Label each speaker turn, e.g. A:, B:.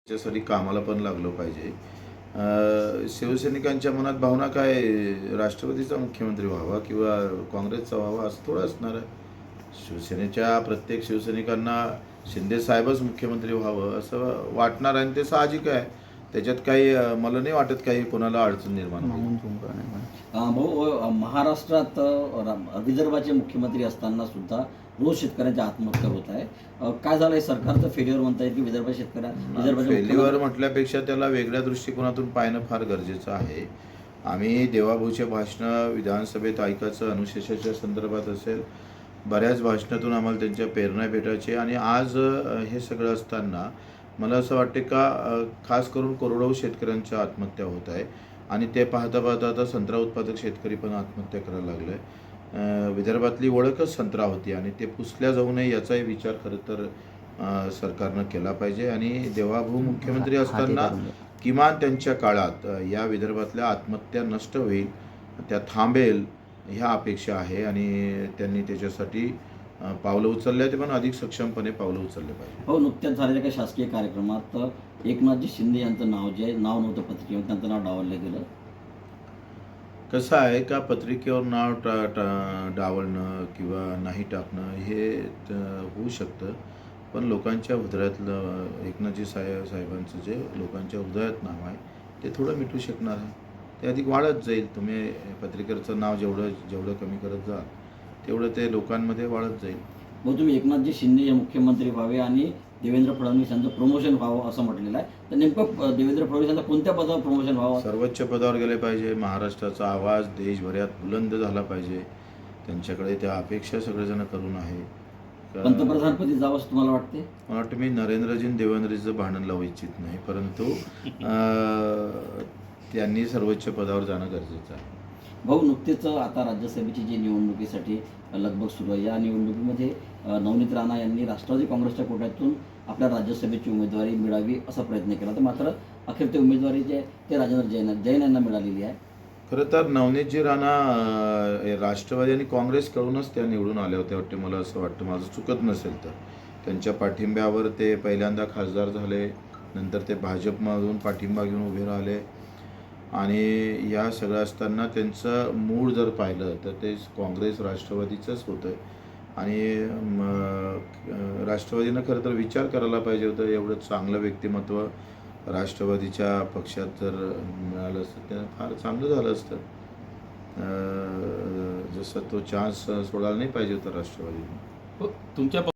A: त्याच्यासाठी कामाला पण लागलो पाहिजे. शिवसैनिकांच्या मनात भावना काय राष्ट्रवादीचा मुख्यमंत्री व्हावा किंवा काँग्रेसचा व्हावा असं थोडं असणार आहे. शिवसेनेच्या प्रत्येक शिवसैनिकांना शिंदे साहेबच मुख्यमंत्री व्हावं असं वाटणार आहे आणि ते साहजिक आहे. त्याच्यात काही मला नाही वाटत काही कोणाला अडचण निर्माण होईल.
B: भाऊ, महाराष्ट्रात विदर्भाचे मुख्यमंत्री असताना सुद्धा रोज शेतकऱ्यांच्या आत्महत्या होत आहे. काय झालंय, सरकारचं फेल्युअर म्हणता येईल की विदर्भाच्या
A: फेल्युअर म्हटल्यापेक्षा त्याला वेगळ्या दृष्टिकोनातून पाहणं फार गरजेचं आहे. आम्ही देवाभाऊचे भाषणं विधानसभेत ऐकायचं, अनुशेषाच्या संदर्भात असेल, बऱ्याच भाषणातून आम्हाला त्यांच्या प्रेरणा भेटायची आणि आज हे सगळं असताना मला असं वाटते का खास करून कोरडवाहू शेतकऱ्यांच्या आत्महत्या होत आहे आणि ते पाहता पाहता आता संत्रा उत्पादक शेतकरी पण आत्महत्या करायला लागले. विदर्भातली ओळखच संत्रा होती आणि ते पुसल्या जाऊ नये याचाही विचार खरं तर सरकारनं केला पाहिजे आणि देवाभाऊ मुख्यमंत्री असताना किमान त्यांच्या काळात या विदर्भातल्या आत्महत्या नष्ट होईल, त्या थांबेल ह्या अपेक्षा आहे आणि त्यांनी त्याच्यासाठी पावलं उचलले ते पण अधिक सक्षमपणे पावलं उचलले पाहिजे.
B: हो, नुकत्याच झालेल्या काही शासकीय कार्यक्रमात एकनाथजी शिंदे यांचं नाव जे नाव नव्हतं पत्रिकेवर, त्यांचं नाव डावललं गेलं.
A: कसं आहे का पत्रिकेवर नाव डावलणं किंवा नाही टाकणं हे होऊ शकतं, पण लोकांच्या हृदयातलं एकनाथजी साहेबांचं जे लोकांच्या हृदयात नाव आहे ते थोडं मिटू शकणार आहे. ते अधिक वाढत जाईल. तुम्ही पत्रिकेचं नाव जेवढं कमी करत जाल तेवढं ते लोकांमध्ये वाढत जाईल.
B: मग तुम्ही एकनाथजी शिंदे हे मुख्यमंत्री व्हावे आणि देवेंद्र फडणवीस यांचं प्रमोशन व्हावं असं म्हटलेलं आहे, तर नेमकं देवेंद्र फडणवीस यांचं कोणत्या पदावर प्रमोशन व्हावं?
A: सर्वोच्च पदावर गेले पाहिजे. महाराष्ट्राचा आवाज देशभरात बुलंद झाला पाहिजे. त्यांच्याकडे त्या अपेक्षा सगळेजण करून आहे.
B: पंतप्रधानपदी जावं असं तुम्हाला वाटते?
A: मला वाटतं मी नरेंद्रजी देवेंद्रजीचं भांडण लावू इच्छित नाही, परंतु त्यांनी सर्वोच्च पदावर जाणं गरजेचं आहे.
B: भाऊ, नुकतेच आता राज्यसभेची जी निवडणुकीसाठी लगबग सुरू आहे, या निवडणुकीमध्ये नवनीत राणा यांनी राष्ट्रवादी काँग्रेसच्या कोट्यातून आपल्या राज्यसभेची उमेदवारी मिळावी असा प्रयत्न केला, तर मात्र अखेर ते उमेदवारी जे ते राजेंद्र जैन यांना मिळालेली आहे.
A: खरं तर नवनीतजी राणा राष्ट्रवादी आणि काँग्रेसकडूनच त्या निवडून आल्या होत्या वाटते, मला असं वाटतं, माझं चुकत नसेल तर. त्यांच्या पाठिंब्यावर ते पहिल्यांदा खासदार झाले, नंतर ते भाजपमधून पाठिंबा घेऊन उभे राहिले आणि या सगळं असताना त्यांचं मूळ जर पाहिलं तर ते काँग्रेस राष्ट्रवादीचंच होतं आणि राष्ट्रवादीनं खरं तर विचार करायला पाहिजे होतं. एवढं चांगलं व्यक्तिमत्व राष्ट्रवादीच्या पक्षात जर मिळालं असतं तर फार चांगलं झालं असतं. जसं तो चान्स सोडायला नाही पाहिजे होता राष्ट्रवादीने.
C: तुमच्या